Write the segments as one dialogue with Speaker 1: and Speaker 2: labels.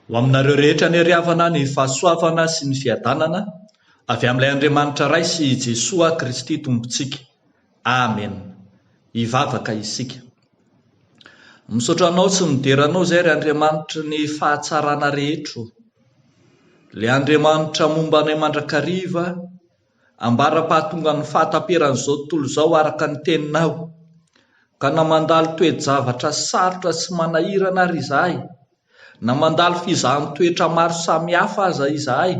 Speaker 1: Ho aminareo rehetra ny ariavana ny fahasoavana sy ny fiadanana avy amin'ilay Andriamanitra ray sy Jesosy Kristy tompontsika. Amen. Hivavaka isika. Misaotra anao sy mideranao izay ry Andriamanitra ny fahatsarana rehetra. Ilay Andriamanitra momba anay mandrakariva ambara-pahatonga ny fahataperan'izao tontolo izao araka ny teninao, ka na mandalo toe-javatra sarotra sy manahirana ary izahay, na mandalo fizahan-toetra maro samihafa aza izahay,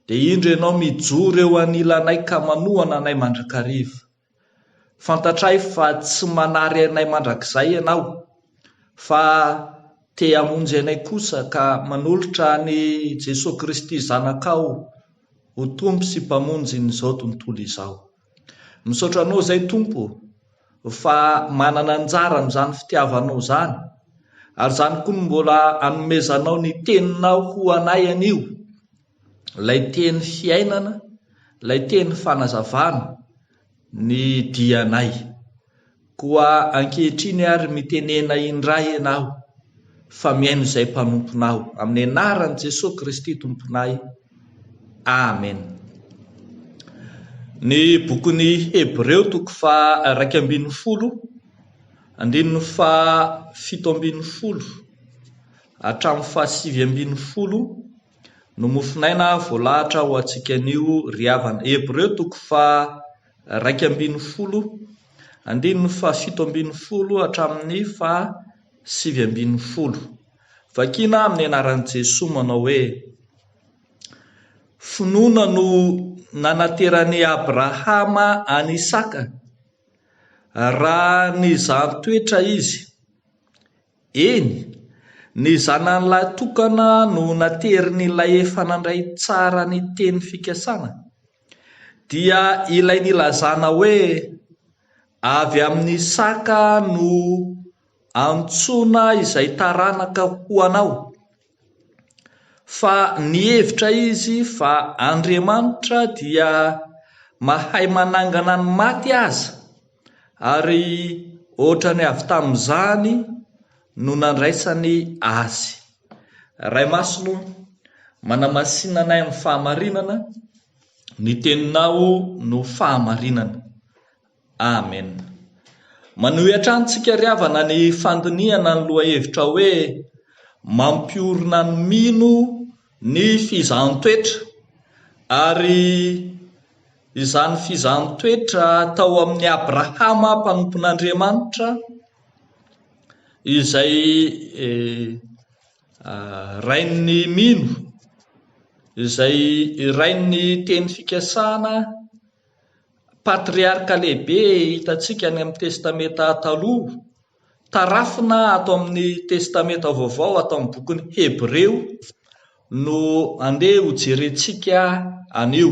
Speaker 1: dia indro ianao mijoro eo anilanay ka manohana anay mandrakariva. Fantatray fa tsy manary anay mandrakizay ianao, fa te hamonjy anay kosa ka manolotra ny Jesosy Kristy zanakao ho tompo sy mpamonjy n'izao tontolo izao. Misaotra anao izay Tompo fa manana anjara amin'izany fitiavanao izany, ary izany koa mbola hanomezanao ny teninao ho anay anio, ilay teny fiainana, ilay teny fanazavana, ny dianay. Koa ankehitriny ary mitenena indray ianao fa miaino izay mpanomponao, amin'ny anaran'i Jesosy Kristy tomponay. Amen. Ny bokin'ny Hebreo toko faha 12, andininy faha 17 hatramin'ny faha 19 no mofinaina voalahatra ho antsika anio riavana. Hebreo toko faha 12, andininy faha 17 hatramin'ny faha 19. Vakina amin'ny anaran'i Jesosy manao hoe: finoana no nanateran'i Abrahama any Isaka raha nizahan-toetra izy. Eny, ny zanan'ilay tokana no naterin'ilay efa nandray tsara ny teny fikasana, dia ilay nilazana hoe avy amin'ny Isaka no antsoina izay taranaka ho anao. Fa nihevitra izy fa Andriamanitra dia mahay manangana ny maty aza, ary ohatra ny avy tamin'izany no nandraisany azy. Ray Masino, manamasinanay amin'ny fahamarinana, ny teninao no fahamarinana. Amen. Manohitra antsika riavana ny fandiniana ny loha hevitra hoe mampiorina ny mino ny fizahan-toetra, ary izany fizahan-toetra tao amin'ny Abrahama mpanompon'Andriamanitra, izay rain'ny mino, izay rain'ny teny fikasana, patriarka lehibe hitantsika any amin'ny testameta taloha, tarafina ato amin'ny testameta vaovao, ato amin'ny bokin'ny Hebreo no andeha ho jerentsika anio.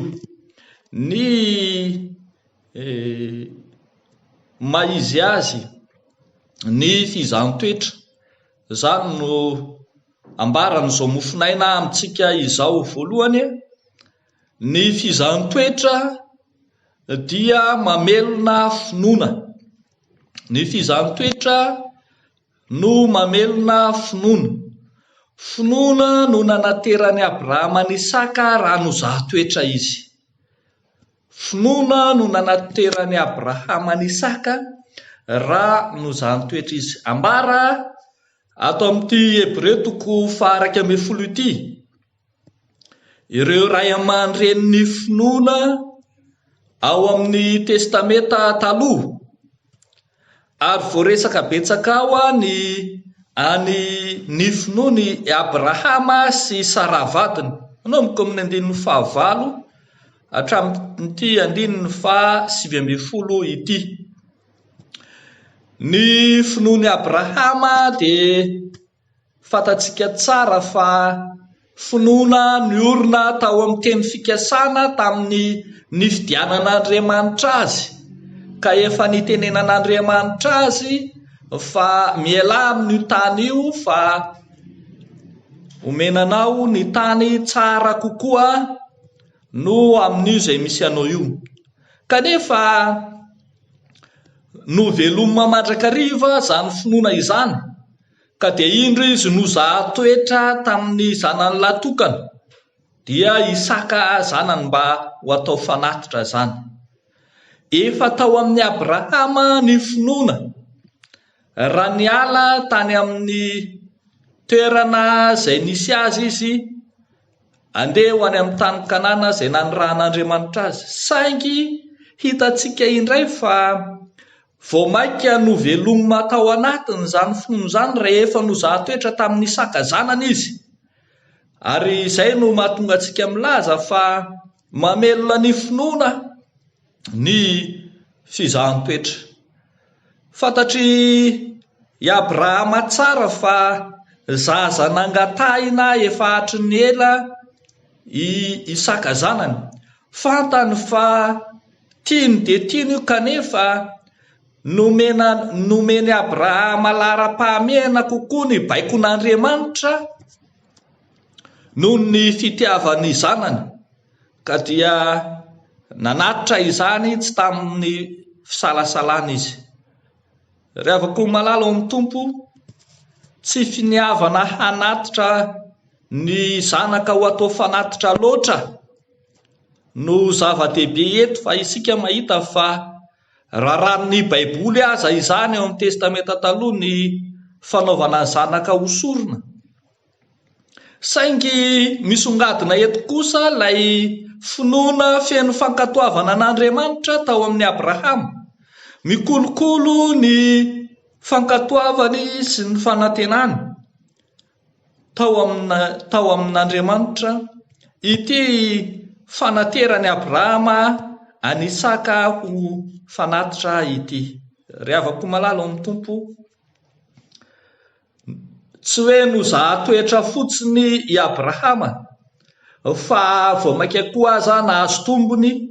Speaker 1: Ny maizy azy ny fizahan-toetra, izany no ambaran'izao mofinaina amintsika izao voalohany. Ny fizahan-toetra dia mamelona finoana. Ny fizahan-toetra no mamelona finoana. Finoana no nanateran'i Abrahama ny Isaka raha nozahan-toetra izy. Finoana no nanateran'i Abrahama ny Isaka raha nozahan-toetra izy. Ambara ato amin'ity Hebreo toko faha 12 ity, ireo ray aman-dren'ny finoana ao amin'ny testameta taloha, ary voaresaka betsaka ao ny finoany Abrahama sy Sara vadiny. Manomboka amin'ny andininy faha 9 hatramin'ity andininy faha 19 ity. Ny finoany Abrahama dia fantatsika tsara fa finoana niorina tao amin'ny teny fikasana tamin'ny nifidianan'Andriamanitra azy, ka efa nitenenan'Andriamanitra azy fa miala amin'io tany io, fa omenanao ny tany tsara kokoa no amin'io izay misy anao io. Kanefa no velomina mandrakariva izany finoana izany, ka dia indro izy no zahatoetra tamin'ny zanany latokana dia Isaka zanany mba ho atao fanatitra zany. Efa tao amin'ny Abrahama ny finoana raha niala tany amin'ny toerana izay nisy azy izy andeha ho any amin'ny tany Kanana izay nanirahan'Andriamanitra azy. Saingy hitantsika indray fa vao maika no velomina tao anatiny izany finoana izany rehefa no zahatoetra tamin'ny Isaka zanany izy. Ary izay no mahatonga antsika milaza fa mamelona ny finoana ny fizahan-toetra. Fantatry i Abrahama tsara fa zaza nangatahina efa hatry ny ela i Isaka zanany. Fantany fa tiany dia tiany io, kanefa nomeny Abrahama lara-pahamehana kokoa ny baikon'Andriamanitra noho ny fitiavany zanany, ka dia nanatitra izany tsy tamin'ny fisalasalana izy. Rehavako malala ao amin'ny Tompo, tsy finiavana hanatitra ny zanaka ho atao fanatitra loatra no zava-dehibe eto, fa isika mahita fa raharan'ny Baiboly aza izany ao amin'ny testamenta taloha ny fanaovana zanaka hosorona. Saingy misongadina eto kosa ilay finoana feno fankatoavana an'Andriamanitra tao amin'ny Abrahama, mikolokolo ny fankatoavany sy ny fanantenany tao amin'Andriamanitra. Ity fanaterany Abrahama any Isaka ho fanatitra ity. Rehavako malala ao amin'ny Tompo, tsy hoe no zahatoetra fotsiny i Abrahama, fa vao maika koa aza nahazo tombony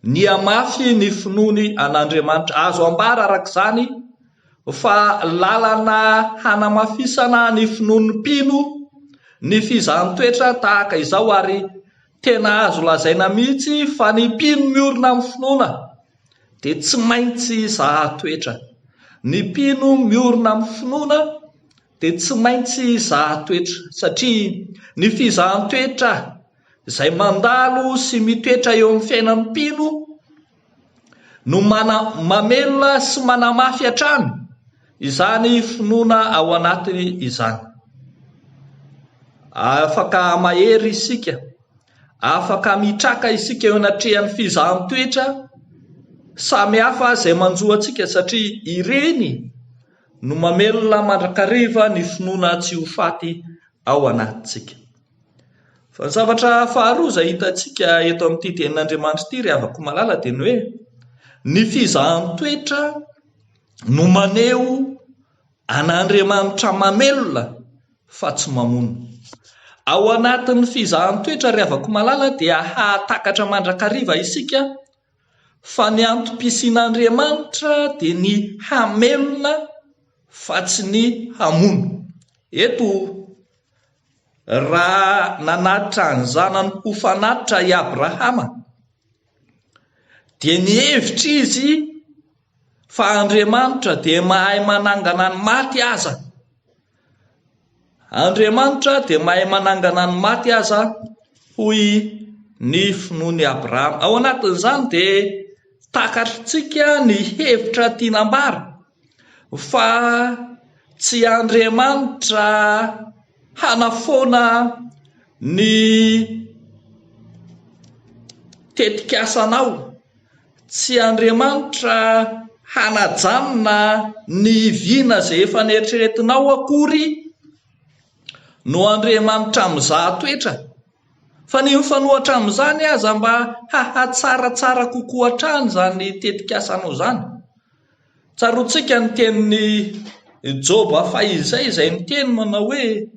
Speaker 1: ny amafy ny finoany an'Andriamanitra. Azo ambara arak'izany fa lalana hanamafisana ny finoan'ny mpino ny fizahan-toetra tahaka izao, ary tena azo lazaina mihitsy fa ny mpino miorina amin'ny finoana dia tsy maintsy zahatoetra. Ny mpino miorina amin'ny finoana dia tsy maintsy zahatoetra, satria ny fizahan-toetra izay mandalo sy mitoetra eo amin'ny fiainan'ny mpino no mamelona sy manamafy hatrany izany finoana ao anatiny izany. Afaka mahery isika, afaka mitraka isika eo anatrehan'ny fizahan-toetra samy hafa izay manjoa antsika, satria ireny no mamelona mandrakariva ny finoana tsy ho faty ao anatintsika. Fa ny zavatra faharoa izay hitantsika eto amin'ity tenin'Andriamanitra ity rehavako malala dia ny hoe ny fizahan-toetra no maneho an'Andriamanitra mamelona fa tsy mamono. Ao anatin'ny fizahan-toetra rehavako malala dia hahatakatra mandrakariva isika fa ny antom-pisian'Andriamanitra dia ny hamelona fa tsy ny hamono. Eto raha nanatitra ny zanany ho fanatitra i Abrahama dia ny hevitra izy fa Andriamanitra dia mahay manangana ny maty aza. Andriamanitra dia mahay manangana ny maty aza hoy ny finoany Abrahama. Ao anatin'izany dia takatritsika ny hevitra tianambara fa tsy Andriamanitra hanafoana ny tetikasanao, tsy Andriamanitra hanajanona ny viana izay efa nieritreretinao akory no Andriamanitra mizahatoetra, fa ny mifanohatra amin'izany aza mba hahatsaratsara kokoa hatrany zany tetikasanao zany. Tsaroantsika ny tenin'ny Joba fahizay izay miteny manao hoe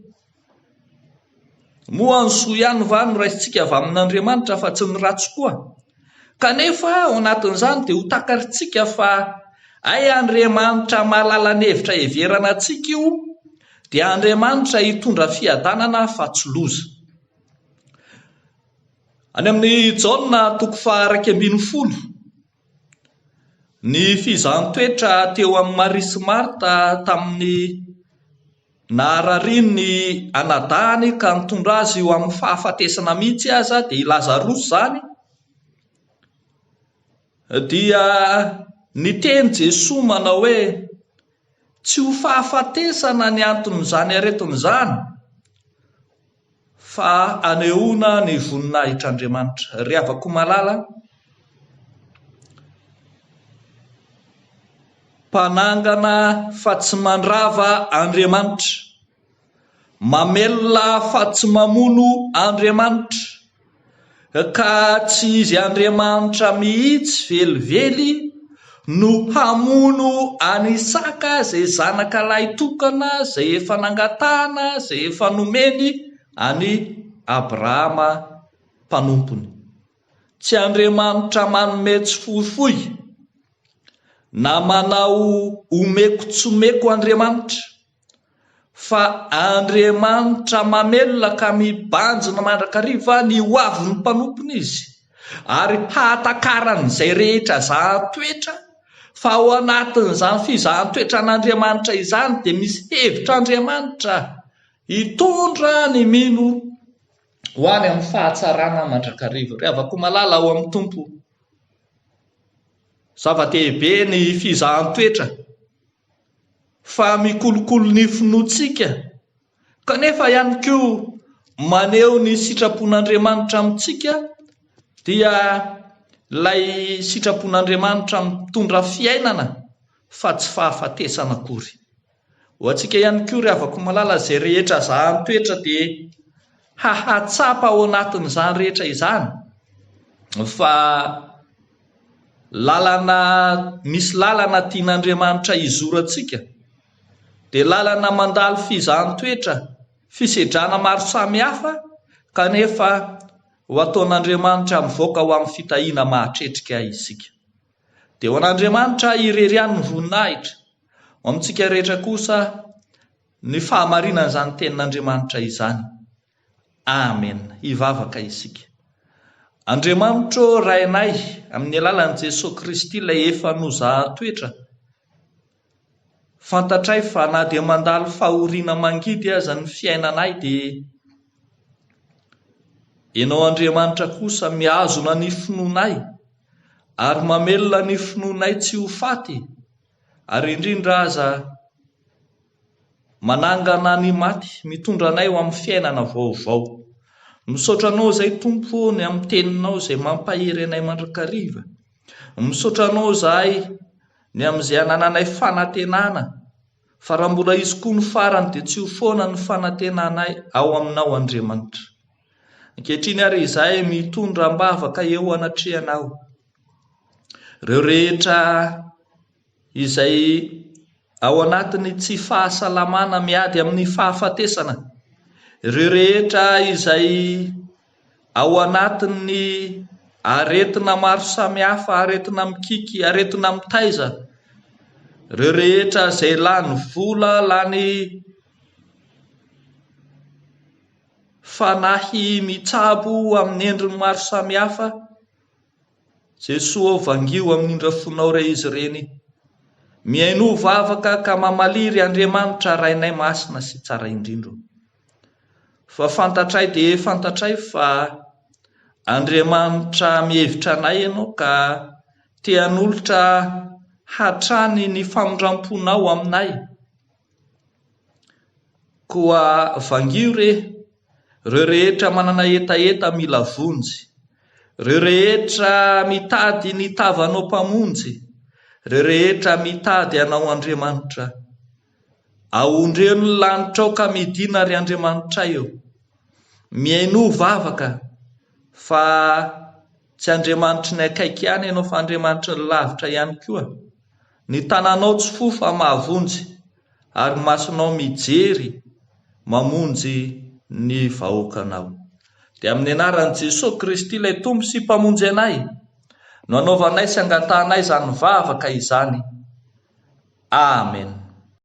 Speaker 1: moa ny soa ihany va no raisitsika avy amin'Andriamanitra fa tsy ny ratsy koa. Kanefa ao anatin'izany dia ho takaritsika fa ay Andriamanitra mahalala ny hevitra heverana antsika io dia Andriamanitra hitondra fiadanana fa tsy loza. Any amin'ny Jaona 2:20 ny fizahan-toetra teo amin'ny Maria sy Marta tamin'ny narariny ny anadahany ka nitondra azy io amin'ny fahafatesana mihitsy aza dia i Lazarosy zany dia niteny Jesosy manao hoe tsy ho fahafatesana ny anton'izany aretin'izany fa anehoana ny voninahitr'Andriamanitra. Ry havako malala, mpanangana fa tsy mandrava Andriamanitra, mamelona fa tsy mamono Andriamanitra, ka tsy izy Andriamanitra mihitsy velively no hamono any Isaka izay zanaka lahy tokana izay efa nangatahana, izay efa nomeny any Abrahama mpanompony. Tsy Andriamanitra manome tsy fohifohy na manao omeko tsy omeko Andriamanitra, fa Andriamanitra mamelona ka mibanjina mandrakariva ny hoavin'ny mpanompony izy, ary hahatakarany izay rehetra zahan-toetra, fa ao anatin'izany fizahan-toetra an'Andriamanitra izany dia misy hevitr'Andriamanitra hitondra ny mino ho any amin'ny fahatsarana mandrakariva. Ry havako malala ao amin'ny Tompo, zava-dehibe ny fizahan-toetra, fa mikolokolo ny finoantsika, kanefa ihany koa maneho ny sitrapon'Andriamanitra amintsika, dia ilay sitrapon'Andriamanitra mitondra fiainana fa tsy fahafatesana akory. Ho antsika ihany koa ry havako malala, izay rehetra zahan-toetra dia hahatsapa ao anatin'izany rehetra izany, fa misy lalana tian'Andriamanitra hizorantsika, dia lalana mandalo fizahan-toetra, fisedrana maro samihafa, kanefa ho ataon'Andriamanitra mivoaka ho amin'ny fitahiana mahatretrika isika. Dia ho an'Andriamanitra irerian'ny voninahitra, ho amintsika rehetra kosa ny fahamarinana izany tenin'Andriamanitra izany. Amen. Hivavaka isika. Andriamanitra rainay, amin'ny alalan'i Jesosy Kristy ilay efa nozahan-toetra, fantatray fa na dia mandalo fahoriana mangidy aza ny fiainanay, dia ianao Andriamanitra kosa mihazona ny finoanay ary mamelona ny finoanay tsy ho faty, ary indrindra aza manangana ny maty, mitondra anay ho amin'ny fiainana vaovao. Misaotra anao izay Tompo ny amin'ny teninao izay mampahery anay mandrakariva. Misaotra anao izahay ny amin'izay anananay fanantenana, fa raha mbola izy koa ny farany dia tsy ho foana ny fanantenanay ao aminao Andriamanitra. Ankehitriny ary izahay mitondra mbavaka eo anatrehanao ireo rehetra izay ao anatiny tsy fahasalamana miady amin'ny fahafatesana, ireo rehetra izay ao anatiny aretina maro samihafa, aretina mikiky, aretina mitaiza, ireo rehetra izay lany vola, lany fanahy mitsabo amin'ny endriny maro samihafa, Jesosy vangio amin'indra fonao re izy ireny, miaino vavaka ka mamaliry Andriamanitra rainay masina sy tsara indrindra. Fa fantatray dia fantatray fa Andriamanitra mihevitra anay ianao ka te-hanolotra hatrany ny famondramponao aminay. Koa vangio ireo rehetra manana etaeta mila vonjy, ireo rehetra mitady ny tavanao mpamonjy, ireo rehetra mitady anao Andriamanitra, ahondreo ny lanitrao ka midina ry Andriamanitra eo. Miaino vavaka fa tsy Andriamanitra ny akaiky ihany ianao, fa Andriamanitra ny lavitra ihany koa. Ny tananao tsy fo fa mahavonjy, ary masonao mijery mamonjy ny vahoakanao. Dia amin'ny anaran'i Jesosy Kristy ilay Tompo sy mpamonjy anay, no anaovanay sy angatahanay izany vavaka izany. Amen.